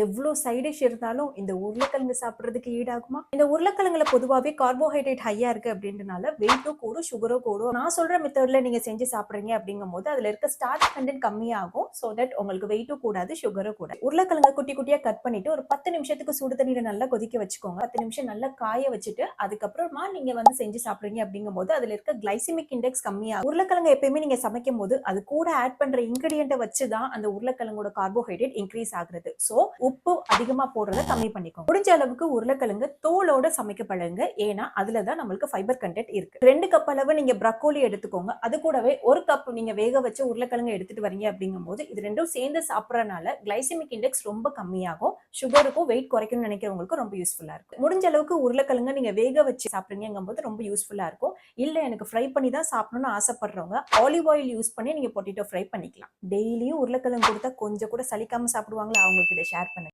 எவ்வளவு side dish இருந்தாலும் இந்த உருளைக்கிழங்கு சாப்பிடுறதுக்கு ஈடாகுமா? இந்த உருளைக்கிழங்குல பொதுவாவே கார்போஹைட்ரேட் ஹையா இருக்கு அப்படின்றனால வெயிட்டும் கூடும், சுகரும் கூடும். நான் சொல்ற மெத்தட்ல நீங்க செஞ்சு சாப்பிடுறீங்க அப்படிங்கும் போது அதுல இருக்க ஸ்டார்ச் கண்டென்ட் கம்மியாகும். சோ தட் உங்களுக்கு வெயிட்டும் கூடாது, சுகரும் கூடாது. உருளைக்கிழங்க குட்டி குட்டியா கட் பண்ணிட்டு ஒரு 10 நிமிஷத்துக்கு சுடு தண்ணீரை நல்லா கொதிக்க வச்சுக்கோங்க. 10 நிமிஷம் நல்லா காய வச்சுட்டு அதுக்கப்புறமா நீங்க செஞ்சு சாப்பிடுறீங்க அப்படிங்கும் போது அதுல இருக்க கிளைசிமிக் இண்டெக்ஸ் கம்மியாகும். உருளைக்கிழங்கு எப்பயுமே நீங்க சமைக்கும் போது அது கூட ஆட் பண்ற இன்கிரியன்ட்டை வச்சுதான் அந்த உருளைக்கிழங்கோட கார்போஹைட்ரேட் இன்க்ரீஸ் ஆகுறது. சோ உப்பு அதிகமா போடுறத கம்மி பண்ணிக்கோங்க. முடிஞ்ச அளவுக்கு உருளைக்கிழங்கு தோலோட சமைக்க பழகுங்க. ஏன்னா அதுலதான் நம்மளுக்கு ஃபைபர் கண்டென்ட் இருக்கு. 2 கப் அளவு நீங்க ப்ரக்கோலி எடுத்துக்கோங்க. அது கூடவே 1 கப் நீங்க வேக வச்ச உருளைக்கிழங்கு எடுத்துட்டு வரீங்க அப்படிங்கும் போது இது ரெண்டும் சேர்ந்து சாப்பிடறதுனால கிளைசிமிக் இண்டெக்ஸ் ரொம்ப கம்மியாகும். சுகருக்கும் வெயிட் குறைக்கணும்னு நினைக்கிறவங்களுக்கு ரொம்ப யூஸ்ஃபுல்லா இருக்கும். முடிஞ்ச அளவுக்கு உருளைக்கிழங்கு நீங்க வேக வச்சு சாப்பிடுறீங்கும் போது ரொம்ப யூஸ்ஃபுல்லா இருக்கும். இல்ல எனக்கு ஃப்ரை பண்ணி தான் சாப்பிடணும்னு ஆசைப்படுறவங்க ஆலிவ் ஆயில் யூஸ் பண்ணி நீங்க பொட்டேட்டோ ஃப்ரை பண்ணிக்கலாம். டெய்லியும் உருளைக்கிழங்கு கொடுத்தா கொஞ்சம் கூட சலிக்காம சாப்பிடுவாங்களா, அவங்களுக்கு இதை ஷேர்